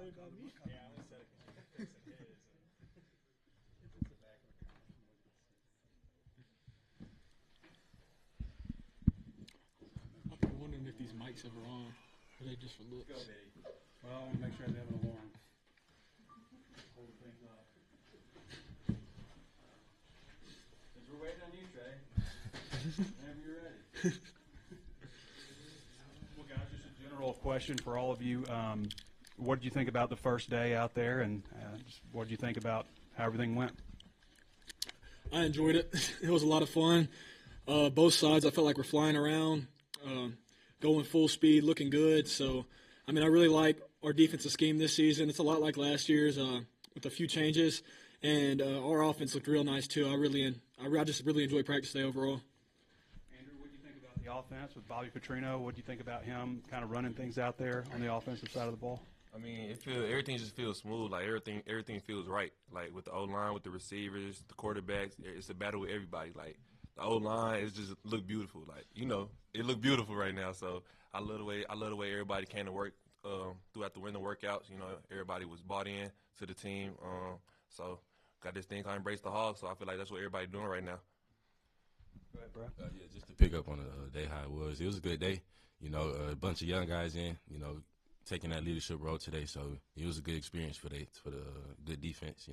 I've been wondering if these mics ever on. Or are they just for looks? Well, I want to make sure they have an alarm. Hold things up. Since we're waiting on you, Trey. Whenever you're ready. Well, guys, just a general question for all of you. What did you think about the first day out there, and just what did you think about how everything went? I enjoyed it. It was a lot of fun. Both sides, I felt like we're flying around, going full speed, looking good. So, I mean, I really like our defensive scheme this season. It's a lot like last year's with a few changes, and our offense looked real nice too. I just really enjoyed practice day overall. Andrew, what do you think about the offense with Bobby Petrino? What do you think about him kind of running things out there on the offensive side of the ball? I mean, everything just feels smooth. Like everything feels right. Like with the O line, with the receivers, the quarterbacks, it's a battle with everybody. Like the O line is just look beautiful. Like it looked beautiful right now. So I love the way everybody came to work throughout the winter workouts. Everybody was bought in to the team. So got this thing called Embrace the Hogs. So I feel like that's what everybody's doing right now. Go ahead, bro. Yeah, just to pick up on the day how it was a good day. A bunch of young guys in. Taking that leadership role today, so it was a good experience for the good defense.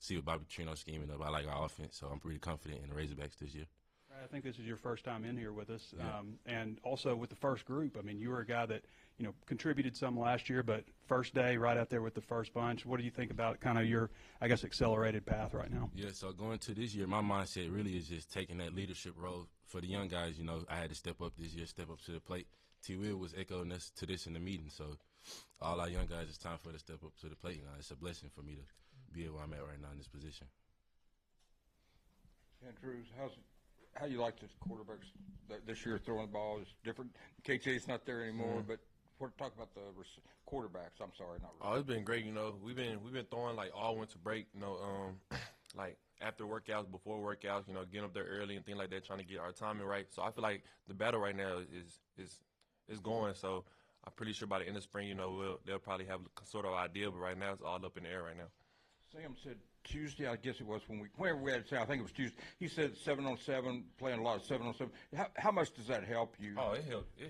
See what Bobby Petrino's scheming up. I like our offense, so I'm pretty confident in the Razorbacks this year. I think this is your first time in here with us, Yeah. And also with the first group. I mean, you were a guy that contributed some last year, but first day right out there with the first bunch. What do you think about kind of your, I guess, accelerated path right now? Yeah, so going to this year, my mindset really is just taking that leadership role for the young guys. I had to step up this year, step up to the plate. T. Will was echoing us to this in the meeting, so all our young guys, it's time for us to step up to the plate. It's a blessing for me to be where I'm at right now in this position. Andrews, how you like this quarterbacks this year throwing the ball? Is different. KJ's not there anymore, but talk about the quarterbacks. I'm sorry, not really. Oh, it's been great. We've been throwing like all winter break. Like after workouts, before workouts. Getting up there early and things like that, trying to get our timing right. So I feel like the battle right now is going. So I'm pretty sure by the end of spring, they'll probably have a sort of idea. But right now, it's all up in the air right now. Sam said Tuesday, I guess it was whenever we had it. I think it was Tuesday. He said 7-on-7, playing a lot of 7-on-7. How much does that help you? Oh, it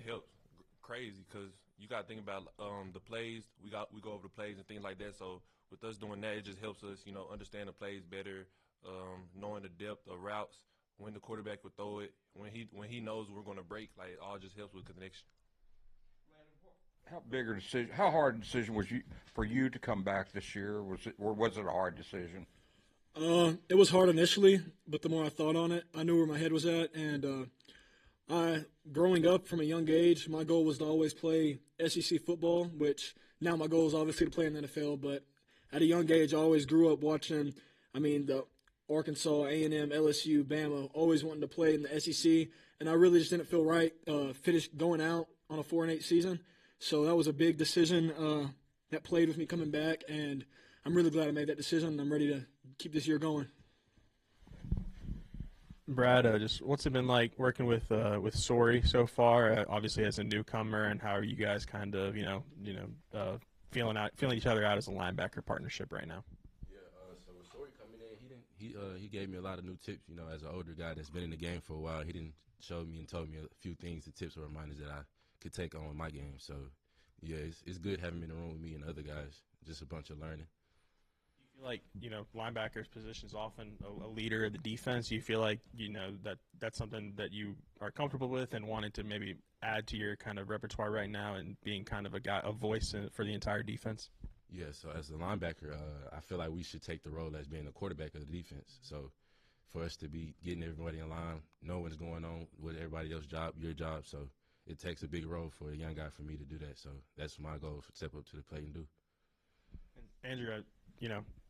helps crazy because you got to think about the plays. We go over the plays and things like that. So with us doing that, it just helps us, understand the plays better, knowing the depth of routes, when the quarterback would throw it, when he knows we're going to break. Like it all just helps with connection. How hard a decision was for you to come back this year? Was it a hard decision? It was hard initially, but the more I thought on it, I knew where my head was at. And growing up from a young age, my goal was to always play SEC football, which now my goal is obviously to play in the NFL. But at a young age, I always grew up watching, the Arkansas, A&M, LSU, Bama, always wanting to play in the SEC. And I really just didn't feel right going out on a 4-8 season. So that was a big decision that played with me coming back, and I'm really glad I made that decision. I'm ready to keep this year going. Brad, just what's it been like working with Sorey so far? Obviously, as a newcomer, and how are you guys kind of feeling each other out as a linebacker partnership right now? Yeah, so with Sorey coming in, he gave me a lot of new tips. As an older guy that's been in the game for a while, he didn't show me and told me a few things, the tips or reminders that I could take on my game. So, yeah, it's good having him in the room with me and other guys. Just a bunch of learning. You feel like, linebackers position is often a leader of the defense. You feel like, that's something that you are comfortable with and wanted to maybe add to your kind of repertoire right now and being kind of a voice for the entire defense? Yeah, so as a linebacker, I feel like we should take the role as being the quarterback of the defense. So for us to be getting everybody in line, know what's going on with everybody else's job, your job. So it takes a big role for a young guy for me to do that. So that's my goal, step up to the plate and do. And Andrew,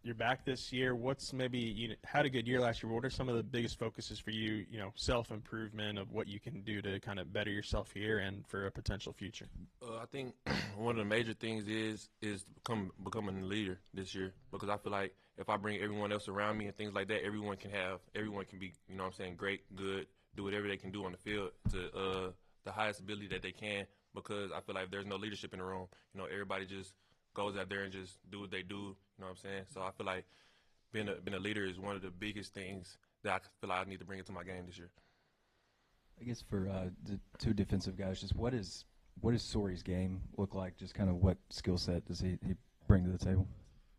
you're back this year. What's maybe you had a good year last year. What are some of the biggest focuses for you? Self-improvement of what you can do to kind of better yourself here and for a potential future. I think one of the major things is becoming a leader this year, because I feel like if I bring everyone else around me and things like that, everyone can be, great, good, do whatever they can do on the field to the highest ability that they can, because I feel like if there's no leadership in the room, everybody just goes out there and just do what they do. You know what I'm saying? So I feel like being a leader is one of the biggest things that I feel like I need to bring into my game this year. I guess for the two defensive guys, just what does Sori's game look like? Just kind of what skill set does he bring to the table?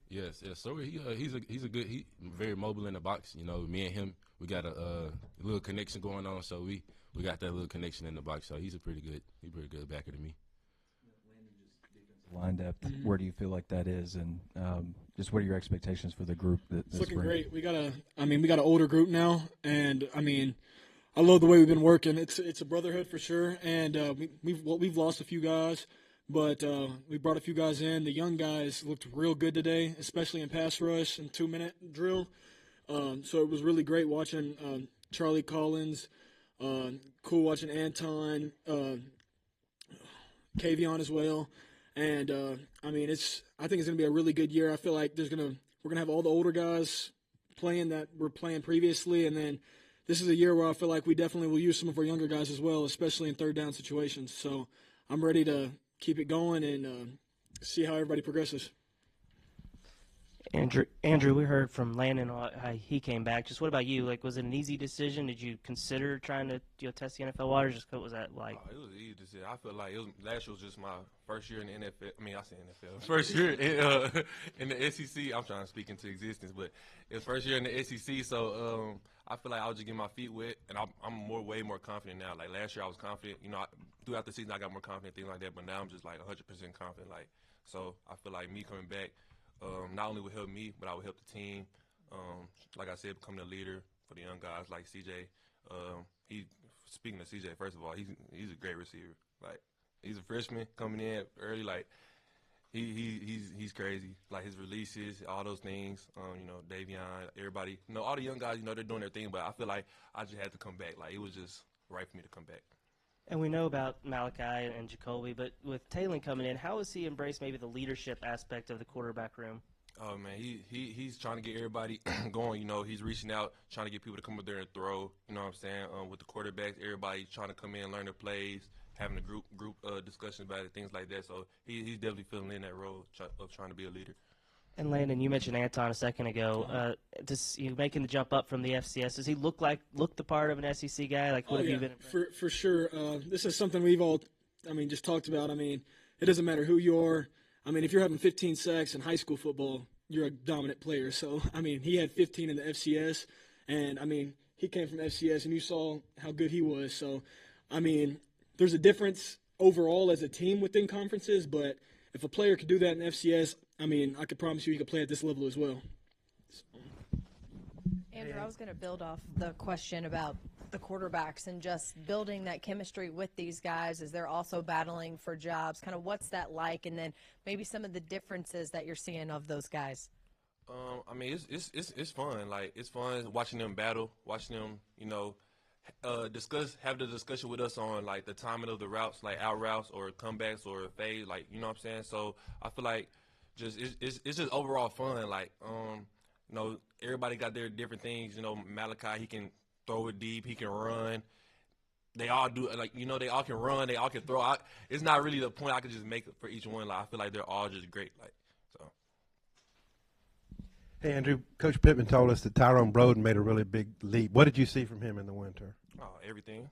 Yes. Sori, he's a good. He very mobile in the box. You know, me and him, we got a little connection going on. So we got that little connection in the box. So he's a pretty good backer to me. Line depth, where do you feel like that is, and just what are your expectations for the group? It's looking great. We got an older group now, and I love the way we've been working. It's a brotherhood for sure, and we've lost a few guys, but we brought a few guys in. The young guys looked real good today, especially in pass rush and 2-minute drill. So it was really great watching Charlie Collins. Cool watching Anton, Kavion as well. And I think it's going to be a really good year. I feel like we're going to have all the older guys playing that were playing previously, and then this is a year where I feel like we definitely will use some of our younger guys as well, especially in third down situations. So I'm ready to keep it going and see how everybody progresses. Andrew, we heard from Landon how he came back. Just what about you? Like, was it an easy decision? Did you consider trying to test the NFL waters? Just what was that like? It was an easy decision. I feel like last year was just my first year in the NFL. I mean, I say NFL. First year in the SEC. I'm trying to speak into existence, but it was first year in the SEC. So I feel like I was just getting my feet wet, and I'm way more confident now. Like last year, I was confident. You know, throughout the season, I got more confident, things like that. But now I'm just like 100% confident. Like, so I feel like me coming back. Not only would help me, but I would help the team. Like I said, becoming a leader for the young guys like CJ. Speaking of CJ, first of all, he's a great receiver. Like he's a freshman coming in early. Like he's crazy. Like his releases, all those things. Davion, everybody. All the young guys. They're doing their thing. But I feel like I just had to come back. Like it was just right for me to come back. And we know about Malachi and Jacoby, but with Taylor coming in, how has he embraced maybe the leadership aspect of the quarterback room? Oh, man, he's trying to get everybody going. He's reaching out, trying to get people to come up there and throw. You know what I'm saying? With the quarterbacks, everybody trying to come in, learn their plays, having a group discussion about it, things like that. So he's definitely filling in that role of trying to be a leader. And Landon, you mentioned Anton a second ago. You making the jump up from the FCS. Does he look the part of an SEC guy? Like, what have you been? For sure. This is something we've all, just talked about. It doesn't matter who you are. If you're having 15 sacks in high school football, you're a dominant player. So, he had 15 in the FCS, and he came from FCS, and you saw how good he was. So, there's a difference overall as a team within conferences, but if a player could do that in FCS, I could promise you he could play at this level as well. Andrew, I was going to build off the question about the quarterbacks and just building that chemistry with these guys as they're also battling for jobs. Kind of what's that like, and then maybe some of the differences that you're seeing of those guys. It's fun. Like it's fun watching them battle, watching them, have the discussion with us on like the timing of the routes, like out routes or comebacks or fade, like you know what I'm saying. So I feel like it's just overall fun. Like everybody got their different things. Malachi, he can throw it deep, he can run. They all do they all can run, they all can throw. It's not really the point I could just make for each one. Like I feel like they're all just great. Like so. Hey Andrew, Coach Pittman told us that Tyrone Broden made a really big leap. What did you see from him in the winter? Oh, everything.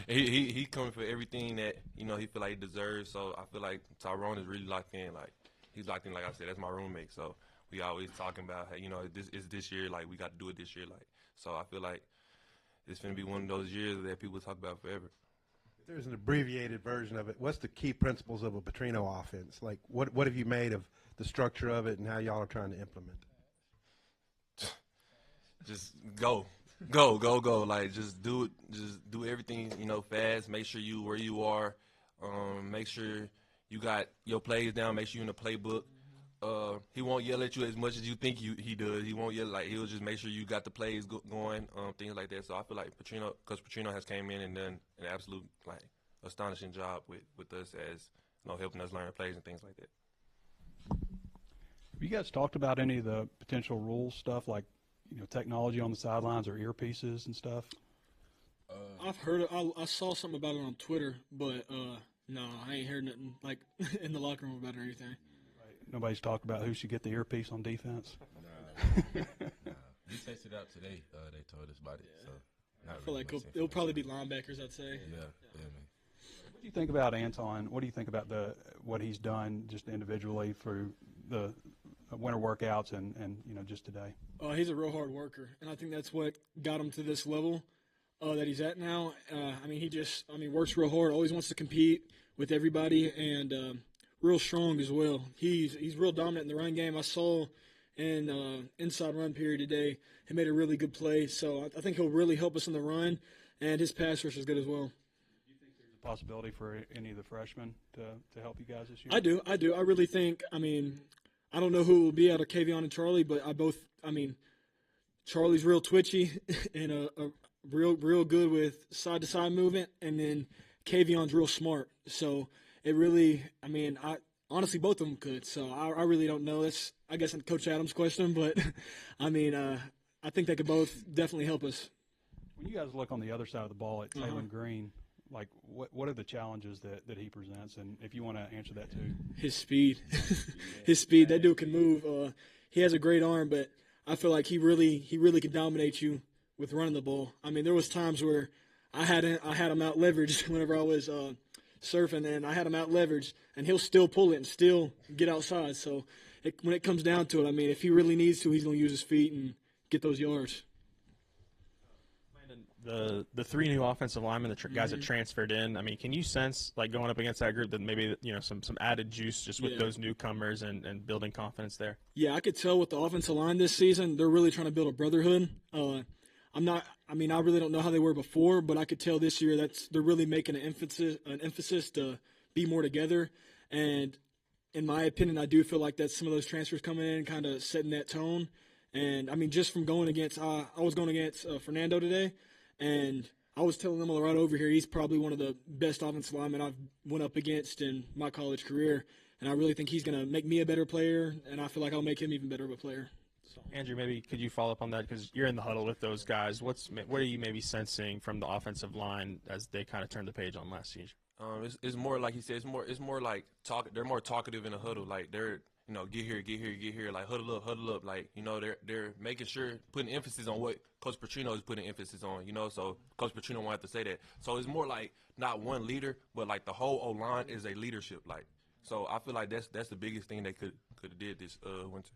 he coming for everything that he feel like he deserves. So I feel like Tyrone is really locked in. Like he's locked in. Like I said, that's my roommate. So we always talking about this year. Like we got to do it this year. Like so I feel like it's gonna be one of those years that people talk about forever. If there's an abbreviated version of it, what's the key principles of a Petrino offense? Like what have you made of the structure of it and how y'all are trying to implement it? Just go. Like just do it. Just do everything, fast. Make sure you where you are. Make sure you got your plays down. Make sure you're in the playbook. He won't yell at you as much as you think he does. He won't yell. Like he'll just make sure you got the plays going, things like that. So I feel like Petrino has came in and done an absolute astonishing job with us as helping us learn plays and things like that. Have you guys talked about any of the potential rules stuff like technology on the sidelines or earpieces and stuff? I've heard. I saw something about it on Twitter, but no, I ain't heard nothing like in the locker room about it or anything. Nobody's talked about who should get the earpiece on defense. Nah. We tested out today. They told us about it. So not I feel really like much it'll probably be information. linebackers, I'd say. Yeah, man. What do you think about Anton? What do you think about what he's done just individually for the winter workouts and just today? He's a real hard worker, and I think that's what got him to this level that he's at now. He works real hard, always wants to compete with everybody, and real strong as well. He's real dominant in the run game. I saw in inside run period today, he made a really good play. So I think he'll really help us in the run, and his pass rush is good as well. Do you think there's a possibility for any of the freshmen to help you guys this year? I do. I really think. I don't know who will be out of Kavion and Charlie, but Charlie's real twitchy and a real good with side to side movement, and then Kavion's real smart. So it really, honestly, both of them could. So I really don't know. That's, I guess, Coach Adams' question, but I think they could both definitely help us. When you guys look on the other side of the ball at Taylon Green, like what are the challenges that he presents? And if you want to answer that too. His speed. His speed. That dude can move. He has a great arm, but I feel like he really can dominate you with running the ball. There was times where I had him out leveraged whenever I was surfing, and I had him out leveraged, and he'll still pull it and still get outside. So when it comes down to it, if he really needs to, he's going to use his feet and get those yards. The three new offensive linemen, the guys that transferred in, can you sense, like, going up against that group that maybe, some added juice just with those newcomers and building confidence there? Yeah, I could tell with the offensive line this season, they're really trying to build a brotherhood. I really don't know how they were before, but I could tell this year they're really making an emphasis to be more together. And in my opinion, I do feel like that's some of those transfers coming in kind of setting that tone. And, just from going against I was going against Fernando today, and I was telling them all right over here, he's probably one of the best offensive linemen I've went up against in my college career. And I really think he's going to make me a better player, and I feel like I'll make him even better of a player. So. Andrew, maybe could you follow up on that? Because you're in the huddle with those guys. What are you maybe sensing from the offensive line as they kind of turn the page on last season? It's more like he said. It's more like talk. They're more talkative in the huddle. Like they're get here. Like huddle up. Like they're making sure putting emphasis on what Coach Petrino is putting emphasis on. So Coach Petrino won't have to say that. So it's more like not one leader, but like the whole O line is a leadership. Like so, I feel like that's the biggest thing they could have did this winter.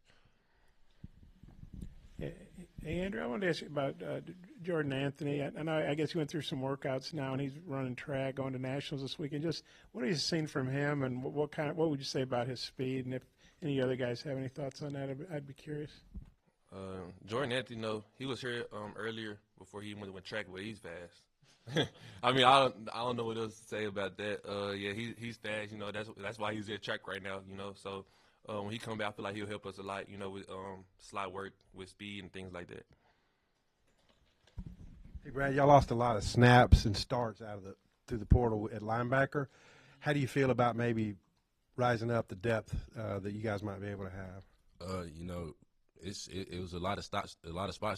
Hey, Andrew, I wanted to ask you about Jordan Anthony. I know, I guess he went through some workouts now, and he's running track, going to nationals this weekend. Just what have you seen from him, and what would you say about his speed? And if any other guys have any thoughts on that, I'd be curious. Jordan Anthony, he was here earlier before he went track, but he's fast. I don't know what else to say about that. He's fast. That's why he's at track right now. So. When he comes back, I feel like he'll help us a lot, with slot work, with speed and things like that. Hey, Brad, y'all lost a lot of snaps and starts through the portal at linebacker. How do you feel about maybe rising up the depth that you guys might be able to have? It was a lot of spots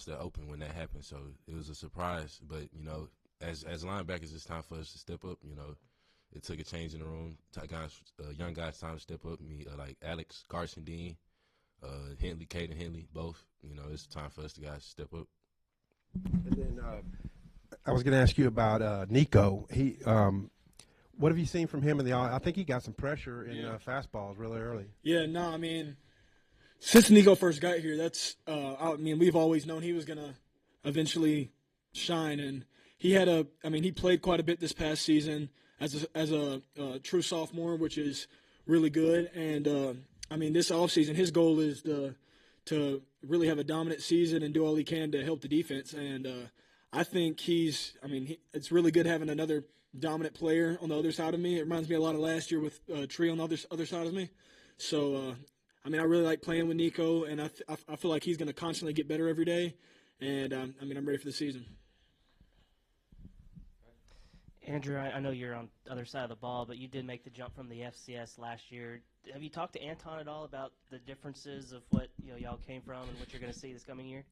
that opened when that happened, so it was a surprise. But as linebackers, it's time for us to step up. It took a change in the room. Young guys time to step up. Like Alex, Carson Dean, Henley, Caden Henley, both. It's time for us to guys step up. And then I was going to ask you about Nico. He, what have you seen from him in the? I think he got some pressure in fastballs really early. Yeah, no, since Nico first got here, we've always known he was going to eventually shine, and he played quite a bit this past season. As a true sophomore, which is really good. And, this offseason, his goal is to really have a dominant season and do all he can to help the defense. And I think it's really good having another dominant player on the other side of me. It reminds me a lot of last year with Tree on the other side of me. So, I really like playing with Nico, and I feel like he's going to constantly get better every day. And, I'm ready for the season. Andrew, I know you're on the other side of the ball, but you did make the jump from the FCS last year. Have you talked to Anton at all about the differences of what y'all came from and what you're going to see this coming year?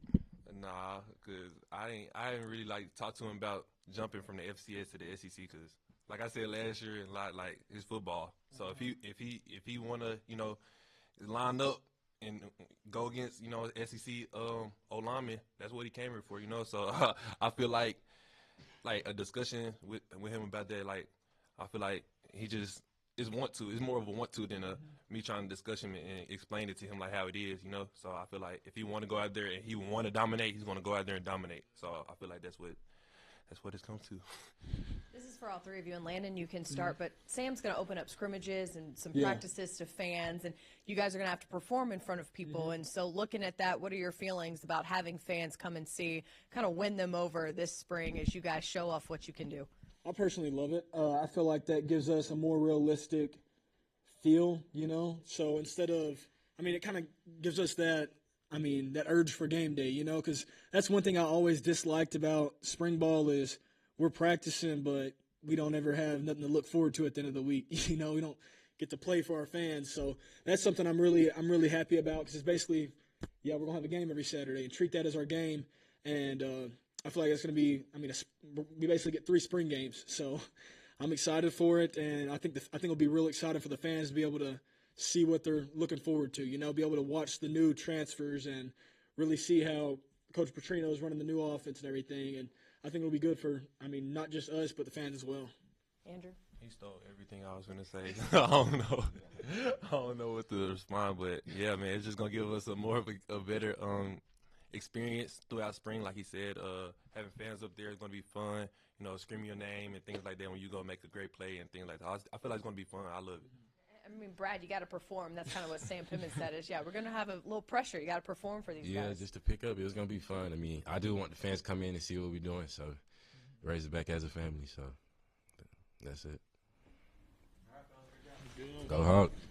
Nah, because I didn't really talk to him about jumping from the FCS to the SEC. Because like I said last year, like his football. So if he wanna line up and go against, you know, SEC O-lineman. That's what he came here for, you know. So I feel like a discussion with him about that, like, I feel like he just is want to. It's more of a want to than me trying to discuss him and explain it to him like how it is, you know. So I feel like if he want to go out there and he want to dominate, he's going to go out there and dominate. So I feel like that's what it's come to. This is for all three of you, and Landon, you can start, but Sam's going to open up scrimmages and some practices to fans, and you guys are going to have to perform in front of people. And so looking at that, what are your feelings about having fans come and see, kind of win them over this spring as you guys show off what you can do? I personally love it. I feel like that gives us a more realistic feel, you know. So instead of, I mean, it kind of gives us that, I mean, that urge for game day, you know, because that's one thing I always disliked about spring ball is we're practicing, but we don't ever have nothing to look forward to at the end of the week. You know, we don't get to play for our fans. So that's something I'm really happy about because it's basically, yeah, we're going to have a game every Saturday and treat that as our game. And I feel like it's going to be, I mean, we basically get 3 spring games. So I'm excited for it, and I think it'll be real exciting for the fans to be able to see what they're looking forward to, you know, be able to watch the new transfers and really see how Coach Petrino is running the new offense and everything. And I think it'll be good for, I mean, not just us, but the fans as well. Andrew? He stole everything I was going to say. I don't know what to respond, but, yeah, man, it's just going to give us a better experience throughout spring. Like he said, having fans up there is going to be fun, you know, screaming your name and things like that when you go make a great play and things like that. I feel like it's going to be fun. I love it. I mean, Brad, you got to perform. That's kind of what Sam Pittman said is, yeah, we're going to have a little pressure. You got to perform for these guys. Yeah, just to pick up. It was going to be fun. I mean, I do want the fans to come in and see what we're doing, so Razorback as a family, so that's it. Go Hogs.